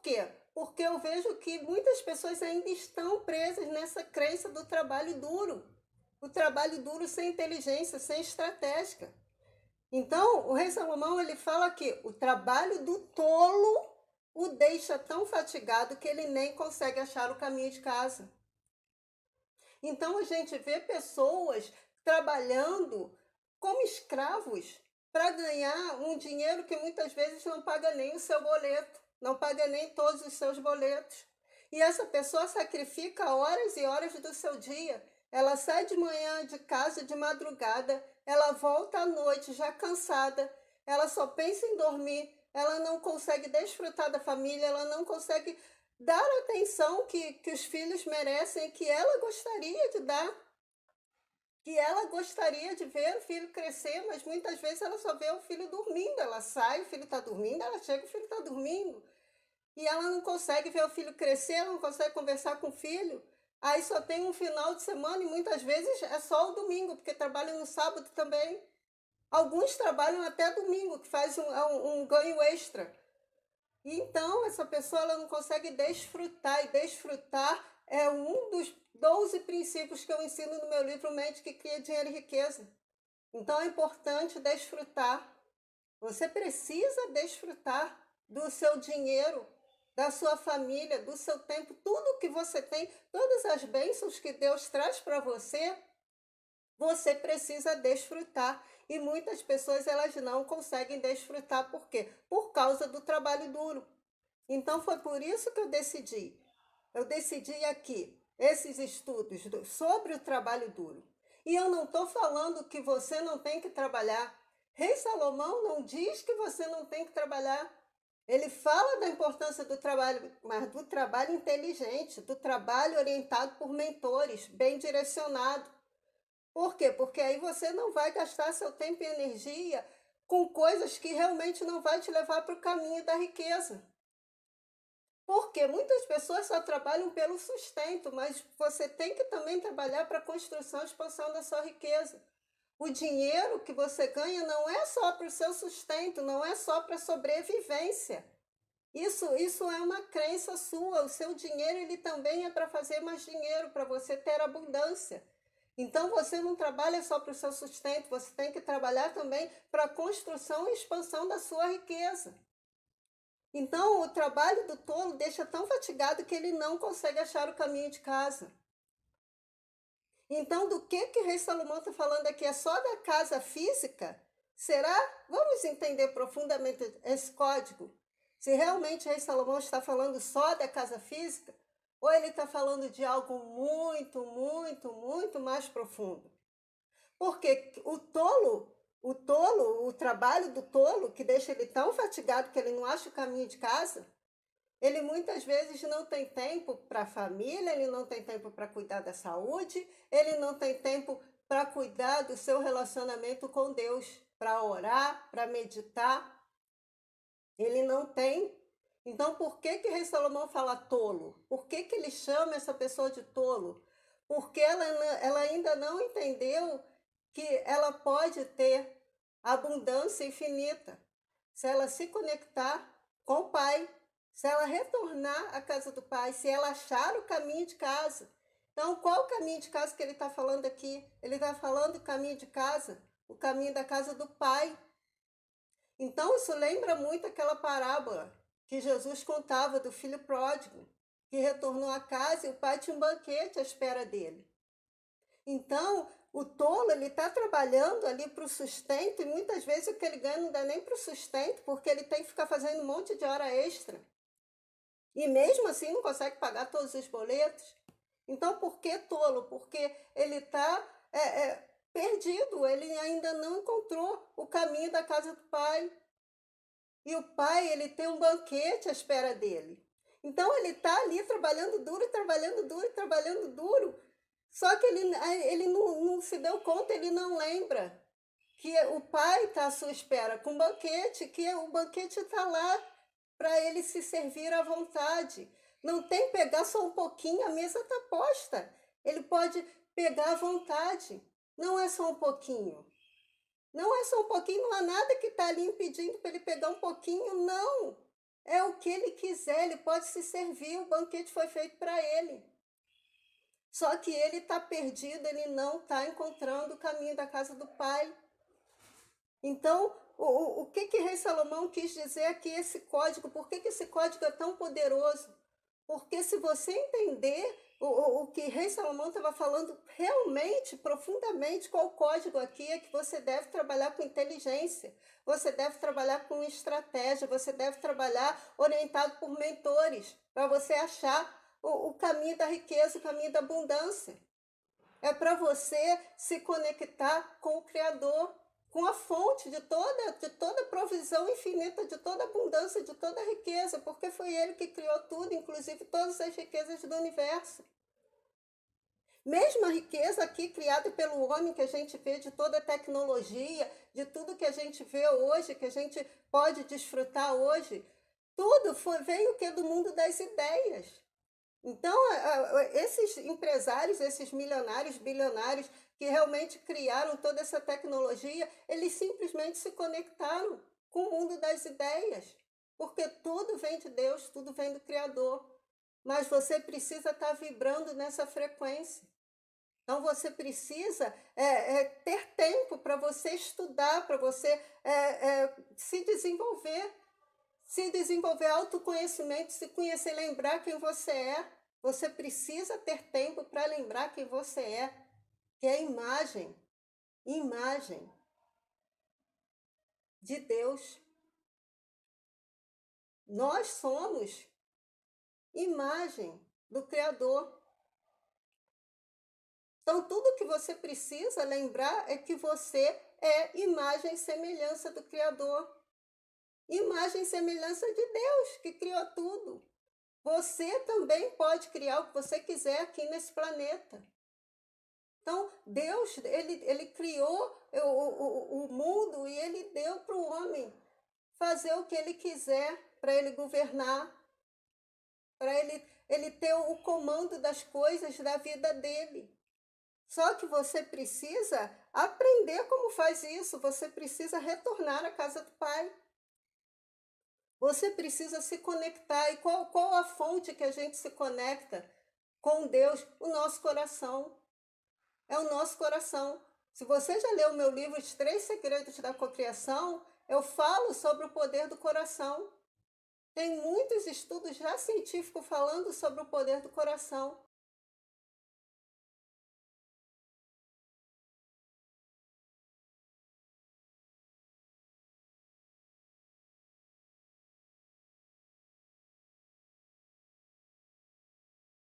quê? Porque eu vejo que muitas pessoas ainda estão presas nessa crença do trabalho duro. O trabalho duro sem inteligência, sem estratégia. Então, o rei Salomão ele fala que o trabalho do tolo o deixa tão fatigado que ele nem consegue achar o caminho de casa. Então, a gente vê pessoas trabalhando como escravos para ganhar um dinheiro que muitas vezes não paga nem o seu boleto, não paga nem todos os seus boletos. E essa pessoa sacrifica horas e horas do seu dia. Ela sai de manhã de casa de madrugada, ela volta à noite já cansada, ela só pensa em dormir, ela não consegue desfrutar da família, ela não consegue dar a atenção que os filhos merecem, que ela gostaria de dar, que ela gostaria de ver o filho crescer, mas muitas vezes ela só vê o filho dormindo. Ela sai, o filho está dormindo, ela chega, o filho está dormindo. E ela não consegue ver o filho crescer, ela não consegue conversar com o filho. Aí só tem um final de semana e muitas vezes é só o domingo, porque trabalham no sábado também. Alguns trabalham até domingo, que faz um ganho extra. E então essa pessoa ela não consegue desfrutar, e desfrutar é um dos 12 princípios que eu ensino no meu livro Mente que Cria Dinheiro e Riqueza. Então é importante desfrutar. Você precisa desfrutar do seu dinheiro, da sua família, do seu tempo, tudo que você tem, todas as bênçãos que Deus traz para você, você precisa desfrutar. E muitas pessoas elas não conseguem desfrutar. Por quê? Por causa do trabalho duro. Então foi por isso que eu decidi aqui esses estudos sobre o trabalho duro. E eu não estou falando que você não tem que trabalhar. Rei Salomão não diz que você não tem que trabalhar. Ele fala da importância do trabalho, mas do trabalho inteligente, do trabalho orientado por mentores, bem direcionado. Por quê? Porque aí você não vai gastar seu tempo e energia com coisas que realmente não vai te levar para o caminho da riqueza. Porque muitas pessoas só trabalham pelo sustento, mas você tem que também trabalhar para a construção e expansão da sua riqueza. O dinheiro que você ganha não é só para o seu sustento, não é só para a sobrevivência. Isso é uma crença sua. O seu dinheiro ele também é para fazer mais dinheiro, para você ter abundância. Então você não trabalha só para o seu sustento, você tem que trabalhar também para a construção e expansão da sua riqueza. Então, o trabalho do tolo deixa tão fatigado que ele não consegue achar o caminho de casa. Então, do que Rei Salomão está falando aqui? É só da casa física? Será? Vamos entender profundamente esse código. Se realmente Rei Salomão está falando só da casa física, ou ele está falando de algo muito, muito, muito mais profundo. Porque o trabalho do tolo, que deixa ele tão fatigado que ele não acha o caminho de casa, ele muitas vezes não tem tempo para a família, ele não tem tempo para cuidar da saúde, ele não tem tempo para cuidar do seu relacionamento com Deus, para orar, para meditar. Ele não tem. Então, por que Rei Salomão fala tolo? Por que ele chama essa pessoa de tolo? Porque ela ainda não entendeu que ela pode ter abundância infinita se ela se conectar com o Pai, se ela retornar à casa do Pai, se ela achar o caminho de casa. Então, qual o caminho de casa que ele está falando aqui? Ele está falando do caminho de casa, o caminho da casa do Pai. Então, isso lembra muito aquela parábola que Jesus contava do filho pródigo, que retornou à casa e o pai tinha um banquete à espera dele. Então, o tolo, ele está trabalhando ali para o sustento e muitas vezes o que ele ganha não dá nem para o sustento, porque ele tem que ficar fazendo um monte de hora extra. E mesmo assim não consegue pagar todos os boletos. Então, por que tolo? Porque ele está perdido, ele ainda não encontrou o caminho da casa do pai. E o pai, ele tem um banquete à espera dele. Então, ele está ali trabalhando duro, trabalhando duro, trabalhando duro. Só que ele não se deu conta, ele não lembra que o pai está à sua espera com banquete, que o banquete está lá para ele se servir à vontade. Não tem que pegar só um pouquinho, a mesa está posta. Ele pode pegar à vontade. Não é só um pouquinho. Não é só um pouquinho, não há nada que está ali impedindo para ele pegar um pouquinho, não. é o que ele quiser, ele pode se servir, o banquete foi feito para ele. Só que ele está perdido, ele não está encontrando o caminho da casa do Pai. Então, o que Rei Salomão quis dizer aqui, esse código? Por que esse código é tão poderoso? Porque se você entender o que Rei Salomão estava falando realmente, profundamente, qual o código aqui, é que você deve trabalhar com inteligência, você deve trabalhar com estratégia, você deve trabalhar orientado por mentores, para você achar o caminho da riqueza, o caminho da abundância. É para você se conectar com o Criador, com a fonte de toda provisão infinita, de toda abundância, de toda riqueza, porque foi ele que criou tudo, inclusive todas as riquezas do universo. Mesmo a riqueza aqui criada pelo homem, que a gente vê de toda a tecnologia, de tudo que a gente vê hoje, que a gente pode desfrutar hoje, tudo veio que do mundo das ideias. Então, esses empresários, esses milionários, bilionários, que realmente criaram toda essa tecnologia, eles simplesmente se conectaram com o mundo das ideias, porque tudo vem de Deus, tudo vem do Criador. Mas você precisa estar vibrando nessa frequência. Então, você precisa ter tempo para você estudar, para você se desenvolver autoconhecimento, se conhecer, lembrar quem você é. Você precisa ter tempo para lembrar quem você é, que é imagem de Deus. Nós somos imagem do Criador. Então, tudo que você precisa lembrar é que você é imagem e semelhança do Criador. Imagem e semelhança de Deus, que criou tudo. Você também pode criar o que você quiser aqui nesse planeta. Então, Deus, ele criou o mundo e ele deu para o homem fazer o que ele quiser, para ele governar, para ele ter o comando das coisas da vida dele. Só que você precisa aprender como faz isso, você precisa retornar à casa do Pai. Você precisa se conectar. E qual a fonte que a gente se conecta com Deus? O nosso coração. É o nosso coração. Se você já leu o meu livro Os 3 Segredos da Cocriação, eu falo sobre o poder do coração. Tem muitos estudos já científicos falando sobre o poder do coração.